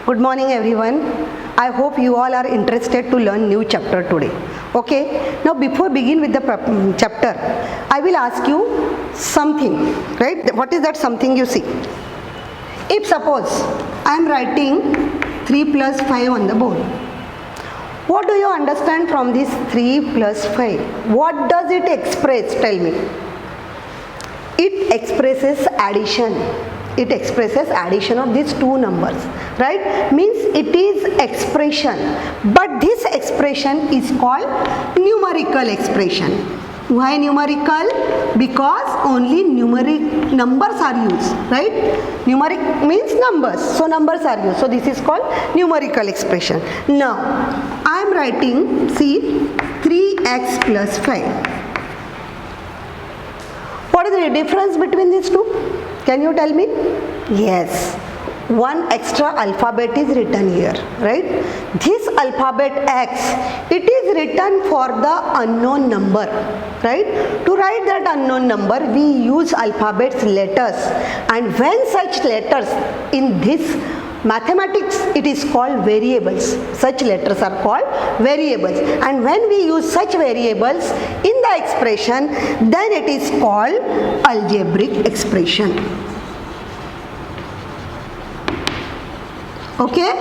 Good morning everyone. I hope you all are interested to learn new chapter today. Okay. Now before begin with the chapter, I will ask you something. Right? What is that something you see? If suppose I am writing 3 plus 5 on the board. What do you understand from this 3 plus 5? What does it express? Tell me. It expresses addition. It expresses addition of these two numbers, right? Means it is expression, but this expression is called numerical expression. Why numerical? Because only numeric numbers are used, right? Numeric means numbers, so numbers are used. So this is called numerical expression. Now I am writing, see, 3x plus 5. What is the difference between these two? Can you tell me? Yes, one extra alphabet is written here, right? This alphabet X, it is written for the unknown number, right? To write that unknown number, we use alphabet's letters, and when such letters in this mathematics, it is called variables. Such letters are called variables, and when we use such variables in the expression, then it is called algebraic expression. Okay,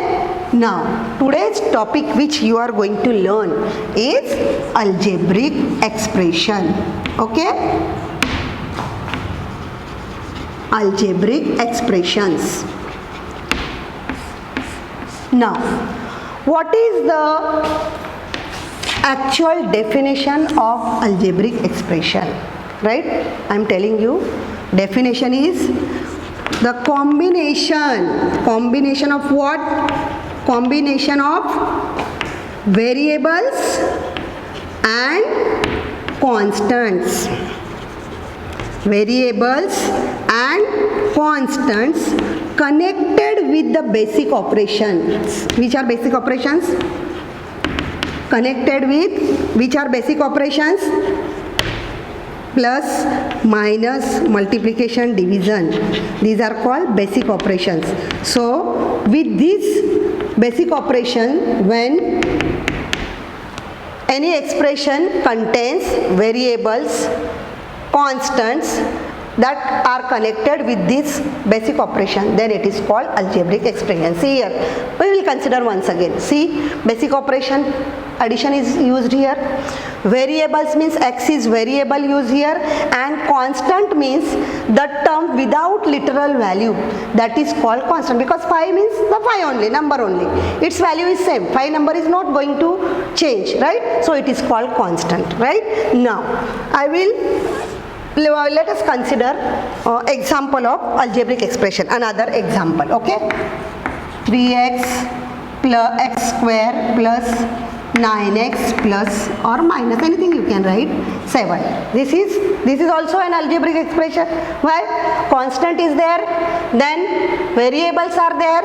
now today's topic which you are going to learn is algebraic expression. Okay, algebraic expressions. Now, what is the actual definition of algebraic expression? Right? I am telling you, definition is the combination of what? Combination of variables and constants. Variables and constants connected with the basic operations. Which are basic operations? Connected with which are basic operations? Plus, minus, multiplication, division. These are called basic operations. So with this basic operation, when any expression contains variables, constants that are connected with this basic operation, then it is called algebraic expression. See here, we will consider once again. See, basic operation, addition is used here. Variables means x is variable used here, and constant means the term without literal value, that is called constant, because 5 means the 5 only, number only. Its value is same. 5 number is not going to change, right? So it is called constant, right? Now I will let us consider example of algebraic expression. Another example, okay? 3x plus x square plus 9x plus or minus, anything you can write, 7. This is also an algebraic expression. Why? Constant is there, then variables are there,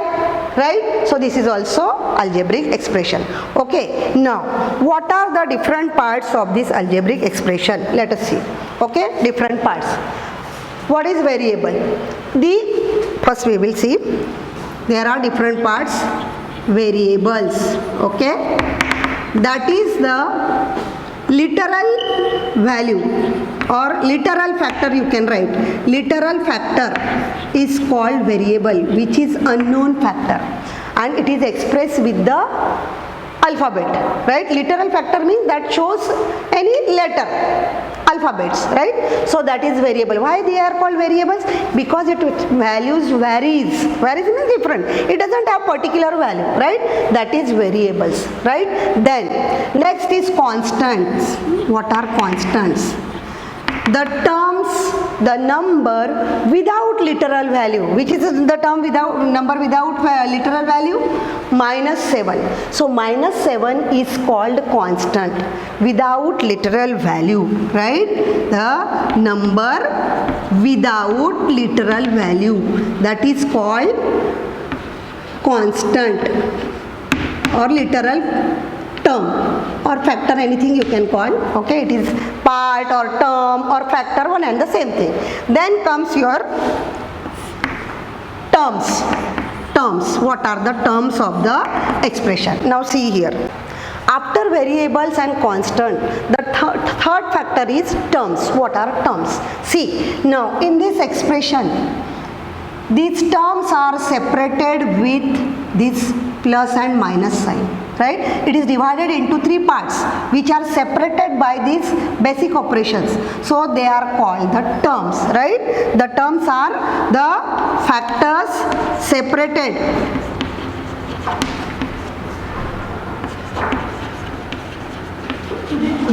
right? So this is also algebraic expression. Okay, now what are the different parts of this algebraic expression? Let us see. Okay, different parts. What is variable? First we will see there are different parts. Variables, okay, that is the literal value or literal factor, you can write. Literal factor is called variable, which is unknown factor, and it is expressed with the alphabet, right? Literal factor means that shows any letter, alphabets, right? So that is variable. Why they are called variables? Because its values varies means different. It doesn't have particular value, right? That is variables, right? Then next is constants. What are constants? The terms, the number without literal value. Which is the term without number without literal value? -7. So -7 is called constant without literal value, right? The number without literal value, that is called constant or literal term or factor, anything you can call. Okay, it is part or term or factor, one and the same thing. Then comes your terms. terms. What are the terms of the expression? Now see here. After variables and constant, the third factor is terms. What are terms? See, now in this expression, these terms are separated with this plus and minus sign, right? It is divided into three parts which are separated by these basic operations. So they are called the terms, right? The terms are the factors separated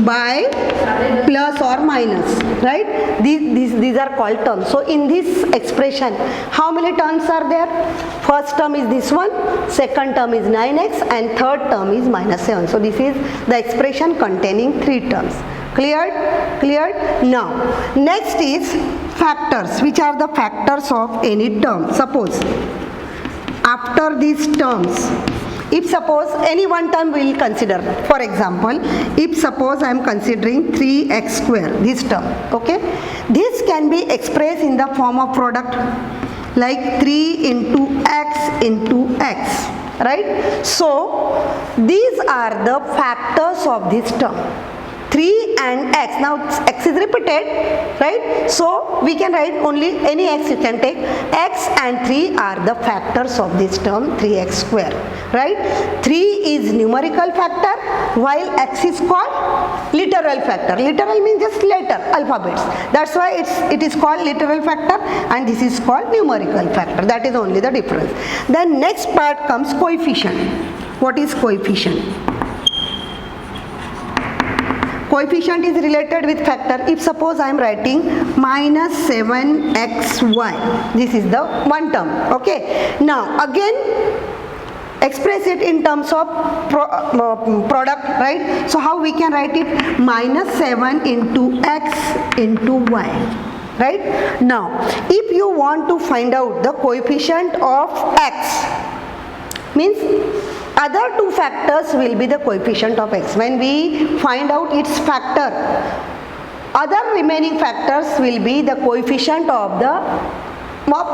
by plus or minus, right? These are called terms. So in this expression, how many terms are there? First term is this one, second term is 9x, and third term is minus 7. So this is the expression containing three terms. Cleared? Cleared? Now, next is factors. Which are the factors of any term? Suppose, after these terms, if suppose any one term we will consider, for example, if suppose I am considering 3x square, this term, okay, this can be expressed in the form of product like 3 into x, right? So these are the factors of this term, 3 and x. Now x is repeated, right? So we can write only any x you can take. X and 3 are the factors of this term 3x square, right? 3 is numerical factor while x is called literal factor. Literal means just letter, alphabets. That's why it is called literal factor, and this is called numerical factor. That is only the difference. Then next part comes coefficient. What is coefficient? Coefficient is related with factor. If suppose I am writing minus 7xy, this is the one term, okay. Now again express it in terms of product, right? So how we can write it? Minus 7 into x into y, right? Now if you want to find out the coefficient of x, means other two factors will be the coefficient of x. When we find out its factor, other remaining factors will be the coefficient of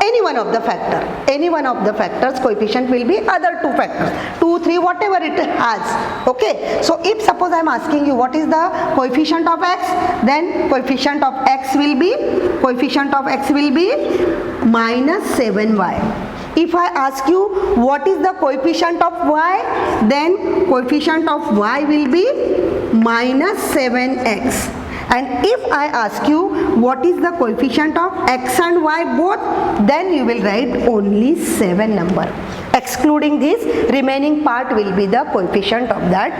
any one of the factor. Any one of the factors coefficient will be other two factors, 2, 3, whatever it has, okay. So if suppose I am asking you what is the coefficient of x, then coefficient of x will be minus 7y. If I ask you what is the coefficient of y, then coefficient of y will be minus 7x. And if I ask you what is the coefficient of x and y both, then you will write only 7 number. Excluding this, remaining part will be the coefficient of that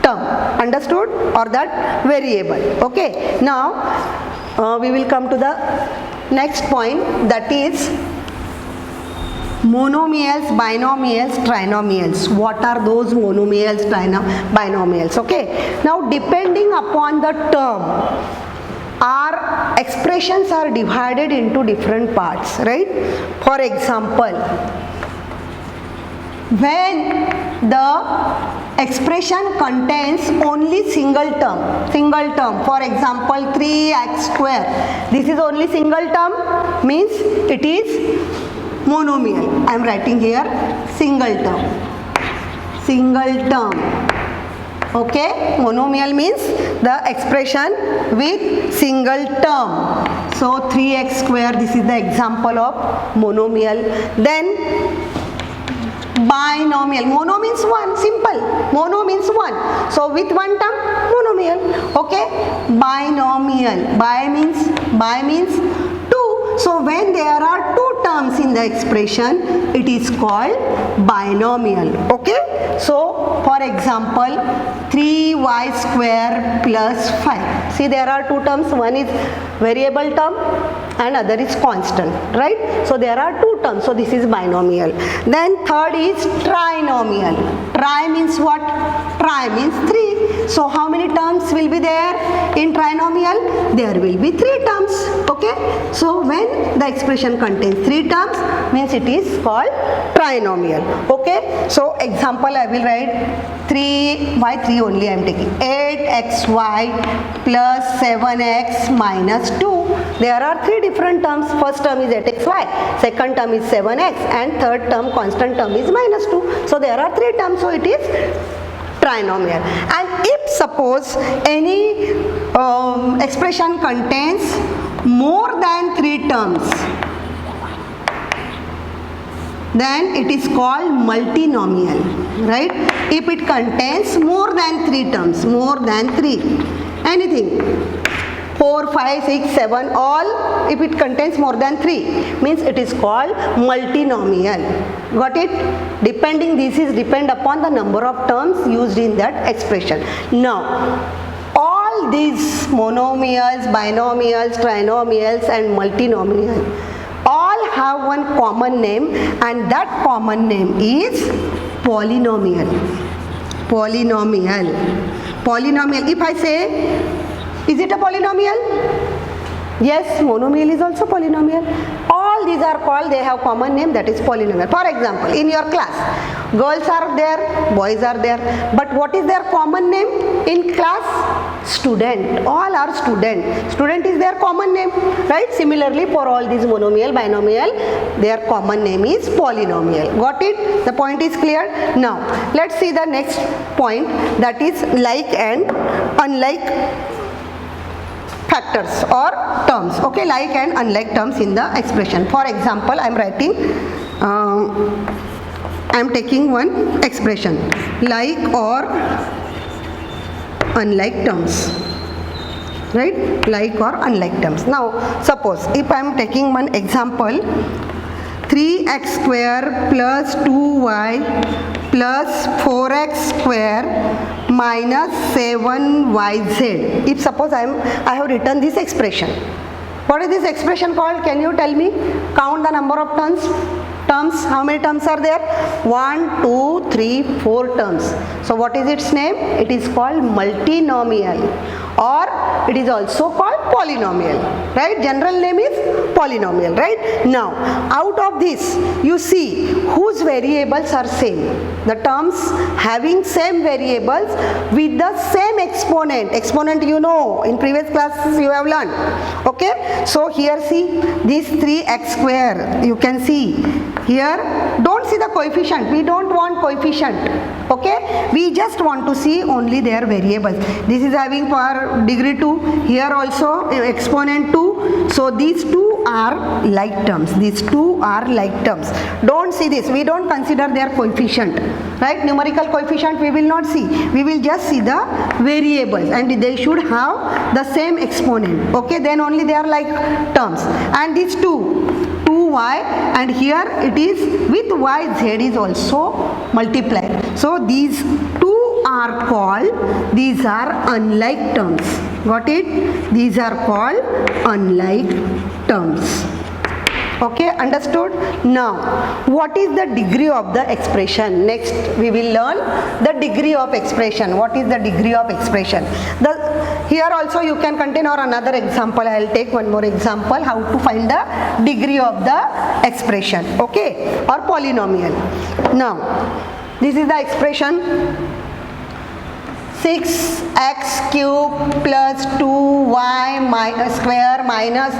term. Understood? Or that variable. Okay. Now we will come to the next point, that is monomials, binomials, trinomials. What are those monomials, binomials? Okay. Now depending upon the term, our expressions are divided into different parts, right? For example, when the expression contains only single term, for example 3x square, this is only single term, means it is monomial. I am writing here single term. Okay, monomial means the expression with single term. So 3x square, this is the example of monomial. Then binomial. Mono means one, simple. Mono means one. So with one term, monomial. Okay, binomial. Bi means two. So when there are two terms in the expression, it is called binomial. Okay. So for example, 3y square plus 5. See, there are two terms. One is variable term and other is constant, right? So there are two terms. So this is binomial. Then third is trinomial. Tri means what? Tri means 3. So how many terms will be there in trinomial? There will be 3 terms. Okay. So when the expression contains 3 terms, means it is called trinomial. Okay. So example I will write 3, why 3 only I am taking, 8xy plus 7x minus 2. There are 3 different terms. First term is 8xy, second term is 7x, and third term, constant term, is minus 2. So there are 3 terms, so it is trinomial. And if suppose any expression contains more than 3 terms, then it is called multinomial, right? If it contains more than 3 terms, more than 3, anything, 4, 5, 6, 7, all, if it contains more than 3, means it is called multinomial. Got it? This is depend upon the number of terms used in that expression. Now, all these monomials, binomials, trinomials and multinomial all have one common name, and that common name is polynomial. Polynomial. If I say, is it a polynomial? Yes, monomial is also polynomial. All these are called, they have common name, that is polynomial. For example, in your class, girls are there, boys are there, but what is their common name in class? Student. All are student. Student is their common name, right? Similarly, for all these monomial, binomial, their common name is polynomial. Got it? The point is clear? Now, let's see the next point, that is like and unlike factors or terms. Okay, like and unlike terms in the expression. For example, I am writing, I am taking one expression, like or unlike terms, right? Like or unlike terms. Now, suppose if I am taking one example, 3x square plus 2y plus 4x square minus 7yz. If suppose I have written this expression, what is this expression called? Can you tell me? Count the number of terms. How many terms are there? 1, 2, 3, 4 terms. So what is its name? It is called multinomial, or it is also called polynomial, right? General name is polynomial, right? Now, out of this, you see whose variables are same. The terms having same variables with the same exponent. Exponent, you know, in previous classes you have learned. Okay, so here see this 3x square, you can see here, don't see the coefficient, we don't want coefficient. Okay, we just want to see only their variables. This is having power degree 2, here also exponent 2, so these two are like terms. These two are like terms. Don't see this, we don't consider their coefficient, right? Numerical coefficient we will not see, we will just see the variables, and they should have the same exponent. Okay, then only they are like terms. And these 2y, and here it is with yz is also multiplied. So these two are called, these are unlike terms. Got it? These are called unlike terms. Okay, understood? Now, what is the degree of the expression? Next, we will learn the degree of expression. What is the degree of expression? Here also you can continue, or another example. I will take one more example, how to find the degree of the expression. Okay, or polynomial. Now, this is the expression 6x cube plus 2y square minus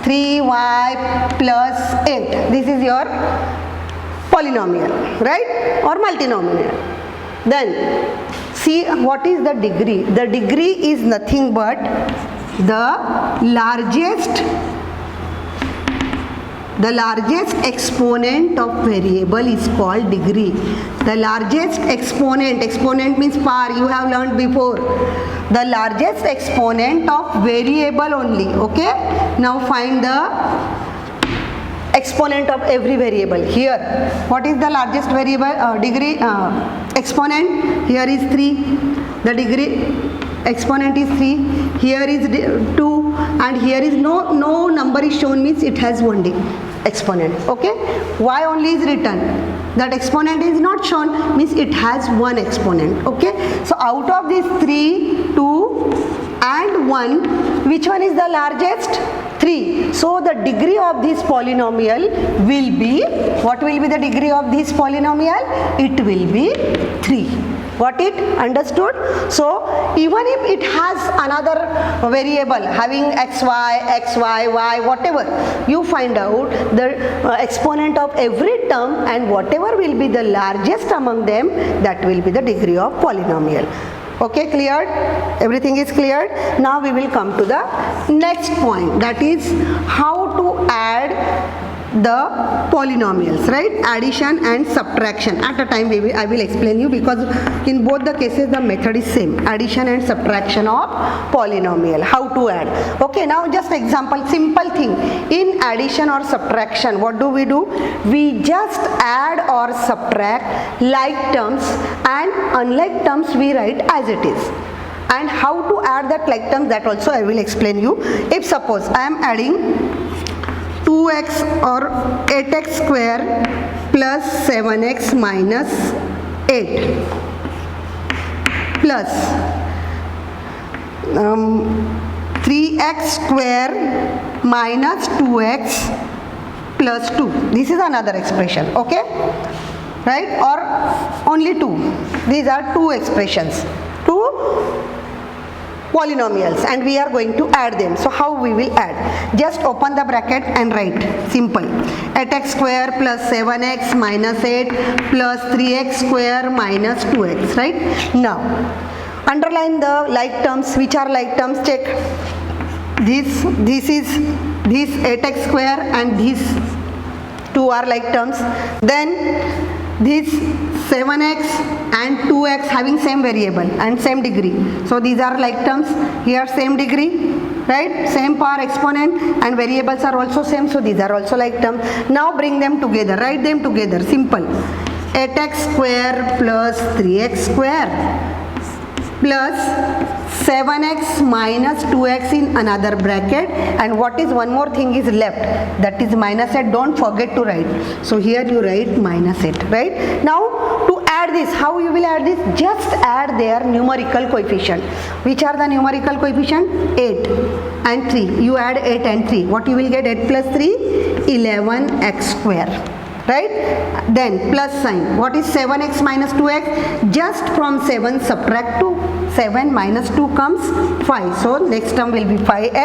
3y plus 8. This is your polynomial, right? Or multinomial. Then see what is the degree. The degree is nothing but the largest exponent of variable is called degree. The largest exponent means power, you have learned before. The largest exponent of variable only. Okay, now find the exponent of every variable. Here, what is the largest variable degree exponent? Here is 3. The degree exponent is 3. Here is 2. and here is no number is shown, means it has only exponent. Okay, y only is written, that exponent is not shown, means it has one exponent. Okay, so out of these 3, 2 and 1, which one is the largest? 3. So the degree of this polynomial will be, what will be the degree of this polynomial? It will be 3. Got it? Understood? So even if it has another variable having xy, y, whatever, you find out the exponent of every term, and whatever will be the largest among them, that will be the degree of polynomial. Okay, cleared? Everything is cleared. Now we will come to the next point, that is how to add the polynomials, right? Addition and subtraction. At a time I will explain you, because in both the cases the method is same, addition and subtraction of polynomial, how to add. Okay, now just example, simple thing. In addition or subtraction, what do? We just add or subtract like terms, and unlike terms we write as it is. And how to add that like terms, that also I will explain you. If suppose I am adding 2x or 8x square plus 7x minus 8 plus 3x square minus 2x plus 2. This is another expression. Okay, right? Or only 2. These are two expressions, two polynomials, and we are going to add them. So how we will add? Just open the bracket and write. Simple. 8x square plus 7x minus 8 plus 3x square minus 2x, right? Now underline the like terms. Which are like terms? Check. This is this 8x square, and these two are like terms. Then this 7x and 2x having same variable and same degree, so these are like terms. Here same degree, right? Same power exponent, and variables are also same, so these are also like terms. Now bring them together, write them together. Simple. 8x square plus 3x square plus 7x minus 2x in another bracket, and what is one more thing is left, that is minus 8. Don't forget to write. So here you write minus 8, right? Now to add this, how you will add this? Just add their numerical coefficient. Which are the numerical coefficient? 8 and 3. You add 8 and 3. What you will get? 8 plus 3, 11x square. Right? Then plus sign. What is 7x minus 2x? Just from 7 subtract 2. 7 minus 2 comes 5. So next term will be 5x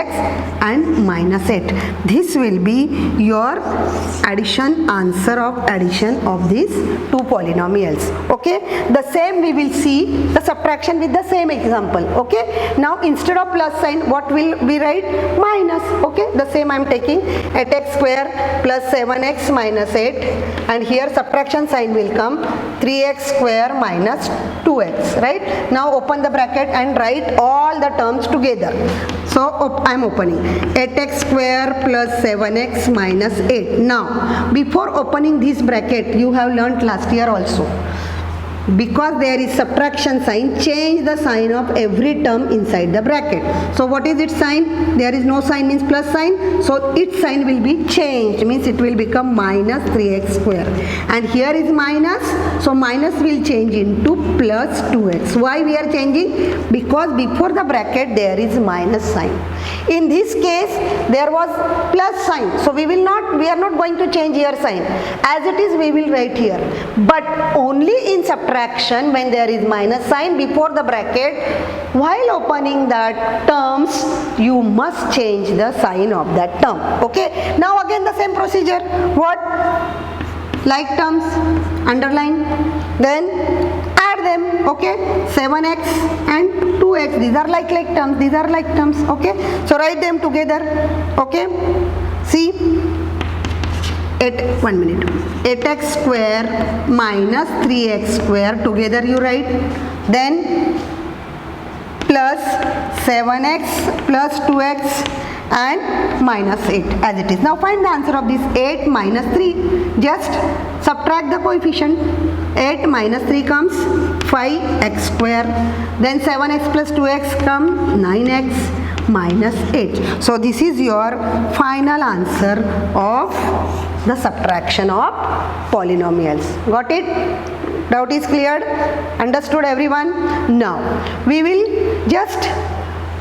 and minus 8. This will be your answer of addition of these two polynomials. Okay? The same we will see the subtraction with the same example. Okay? Now instead of plus sign, what will we write? Minus. Okay? The same I am taking. 8x square plus 7x minus 8. And here subtraction sign will come, 3x square minus 2x, right? Now open the bracket and write all the terms together. So I am opening 8x square plus 7x minus 8. Now before opening this bracket, you have learnt last year also, because there is subtraction sign, change the sign of every term inside the bracket. So what is its sign? There is no sign, means plus sign. So its sign will be changed, means it will become minus 3x square. And here is minus, so minus will change into plus 2x. Why we are changing? Because before the bracket there is minus sign. In this case there was plus sign, so we are not going to change here sign. As it is we will write here. But only in subtraction, when there is minus sign before the bracket, while opening that terms, you must change the sign of that term. Okay? Now again the same procedure. What? Like terms, underline, then add them. Okay? 7x and 2x, these are like terms, these are like terms. Okay? So write them together. Okay? See? 8x square minus 3x square, together you write. Then plus 7x plus 2x and minus 8 as it is. Now find the answer of this 8 minus 3. Just subtract the coefficient. 8 minus 3 comes 5x square. Then 7x plus 2x comes 9x minus 8. So this is your final answer of the subtraction of polynomials. Got it? Doubt is cleared? Understood everyone? Now we will just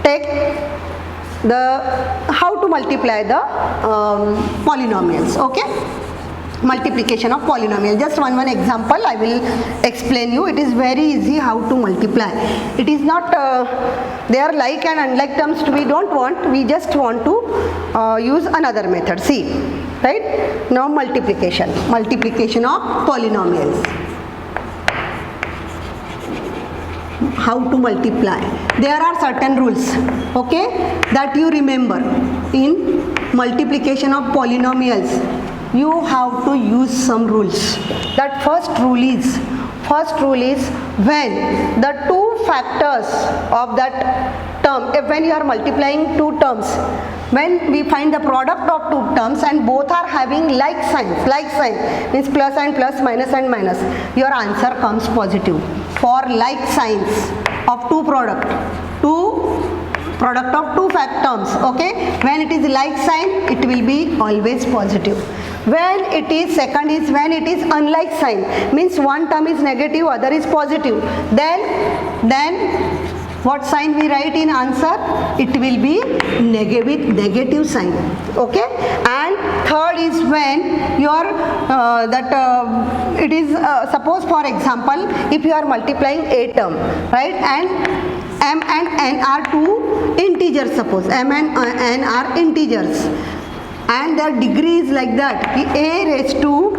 take the how to multiply the polynomials. Okay, multiplication of polynomial. Just one example I will explain you. It is very easy how to multiply. It is not they are like and unlike terms we don't want. We just want to use another method. See, right? Now multiplication of polynomials. How to multiply? There are certain rules, okay, that you remember. In multiplication of polynomials, you have to use some rules. That first rule is when the two factors of that term, when you are multiplying two terms, when we find the product of two terms and both are having like sign means plus and plus, minus and minus, your answer comes positive. For like signs of two product of two fact terms, okay, when it is like sign, it will be always positive. When it is second is when it is unlike sign, means one term is negative, other is positive, then what sign we write in answer? It will be with negative sign, okay. And third is when your it is suppose for example, if you are multiplying a term, right, and m and n are two integers, suppose m and n are integers, and their degree is like that, a raised to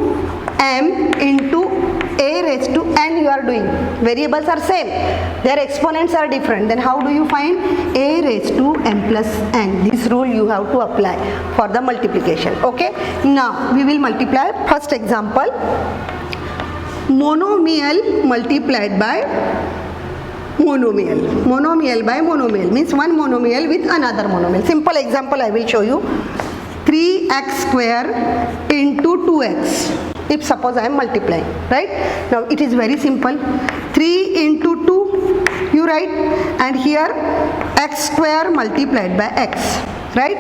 m into a raised to n you are doing. Variables are same, their exponents are different. Then how do you find a raised to m plus n? This rule you have to apply for the multiplication, okay. Now we will multiply. First example, monomial multiplied by monomial. Monomial by monomial means one monomial with another monomial. Simple example I will show you. 3x square into 2x. If suppose I am multiplying, right? Now it is very simple. 3 into 2 you write, and here x square multiplied by x, right?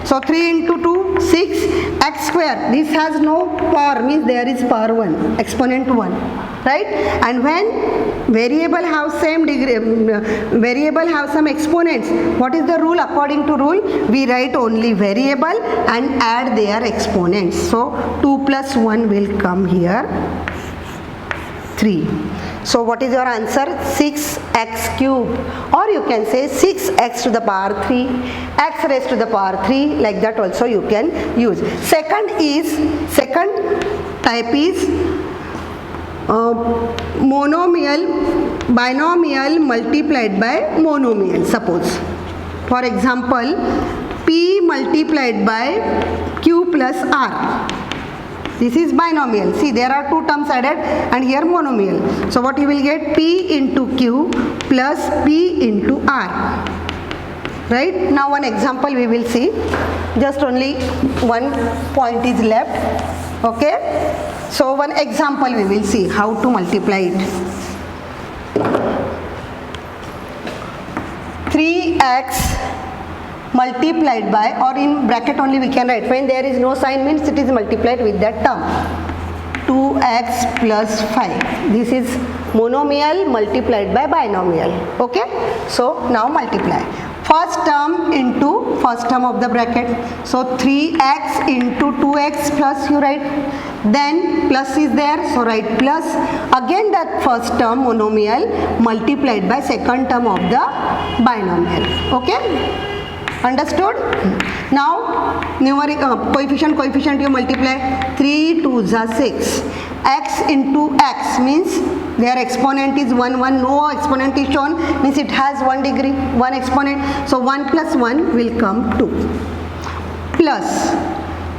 So 3 into 2, 6, x square. This has no power, means there is power 1, exponent 1, right? And when variable have same degree, variable have some exponents, what is the rule? According to rule, we write only variable and add their exponents. So 2 plus 1 will come here, 3. So what is your answer? 6x cube, or you can say 6x to the power 3, x raised to the power 3, like that also you can use. Second type is binomial multiplied by monomial. Suppose for example, p multiplied by q plus r. This is binomial. See, there are two terms added and here monomial. So what you will get? P into q plus p into r. Right? Now one example we will see. Just only one point is left. Okay? So one example we will see how to multiply it. 3x multiplied by, or in bracket only we can write, when there is no sign means it is multiplied with that term, 2x plus 5. This is monomial multiplied by binomial, okay. So now multiply first term into first term of the bracket. So 3x into 2x plus you write, then plus is there, so write plus, again that first term monomial multiplied by second term of the binomial, okay. Understood? Now numeric coefficient you multiply. 3 2s are 6. X into x means their exponent is 1 1. No exponent is shown, means it has 1 degree, 1 exponent. So 1 plus 1 will come 2. Plus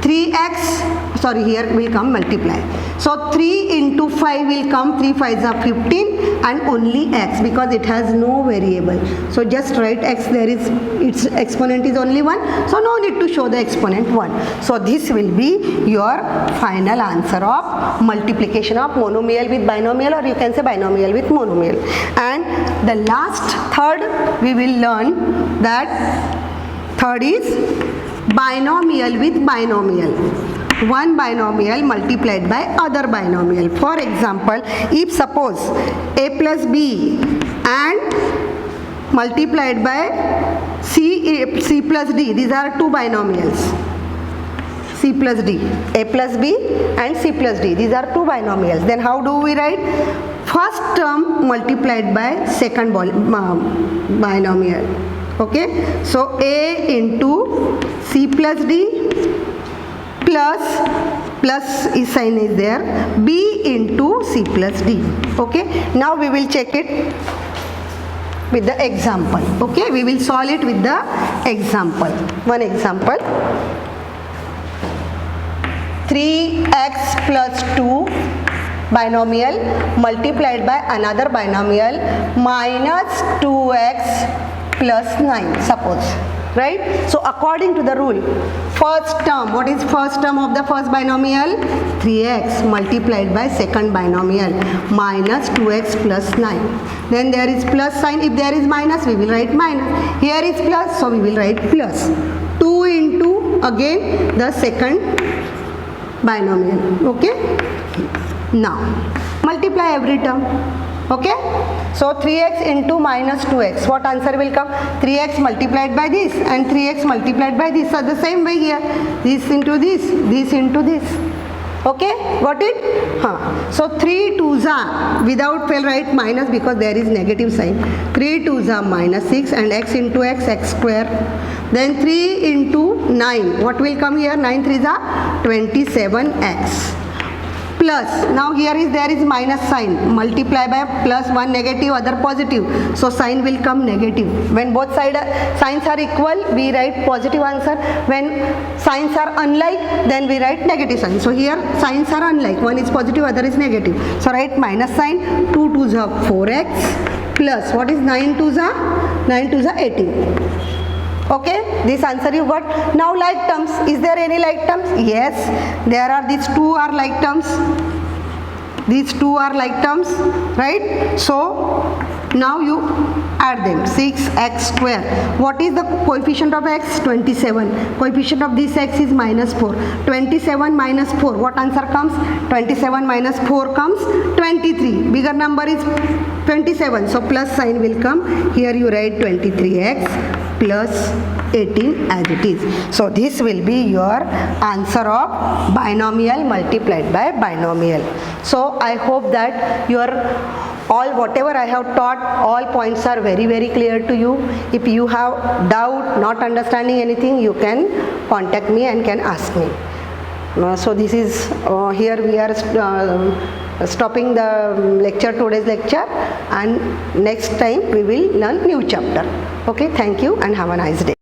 3x, sorry, here will come multiply. So 3 into 5 will come, 3 5s are 15, and only x, because it has no variable. So just write x, there is, its exponent is only 1, so no need to show the exponent 1. So this will be your final answer of multiplication of monomial with binomial, or you can say binomial with monomial. And the last third we will learn that Third is binomial with binomial. One binomial multiplied by other binomial. For example, if suppose a plus b and multiplied by c plus d, these are two binomials. C plus d, a plus b and c plus d, these are two binomials. Then how do we write? First term multiplied by second binomial. Okay, so a into c plus d plus is sign is there, b into c plus d. Okay, now we will check it with the example. Okay, we will solve it with the example. One example, 3x plus 2 binomial multiplied by another binomial minus 2x plus 9, suppose, right? So according to the rule, first term, what is first term of the first binomial? 3x multiplied by second binomial minus 2x plus 9. Then there is plus sign. If there is minus, we will write minus. Here is plus, so we will write plus. 2 into again the second binomial. Okay, now multiply every term. Okay, so 3x into minus 2x, what answer will come? 3x multiplied by this and 3x multiplied by this. So the same way here, this into this into this. Okay, got it? So 3 2s are, without fail write minus because there is negative sign. 3 2s are minus 6 and x into x square. Then 3 into 9, what will come here? 9 3s are 27x. Plus, now here is there is minus sign, multiply by plus, one negative, other positive, so sign will come negative. When both signs are equal, we write positive answer. When signs are unlike, then we write negative sign. So here signs are unlike, one is positive, other is negative, so write minus sign. 2 2s are 4x plus, what is 9 2s are? 9 2s are 18. Okay, this answer you got. Now like terms, is there any like terms? Yes, there are, these two are like terms. These two are like terms, right? So now you add them. 6x square. What is the coefficient of x? 27. Coefficient of this x is minus 4. 27 minus 4. What answer comes? 27 minus 4 comes 23. Bigger number is 27. So plus sign will come. Here you write 23x plus 18 as it is. So this will be your answer of binomial multiplied by binomial. So I hope that your all whatever I have taught, all points are very clear to you. If you have doubt, not understanding anything, you can contact me and can ask me. So this is here we are stopping the lecture, today's lecture, and next time we will learn new chapter. Okay, thank you and have a nice day.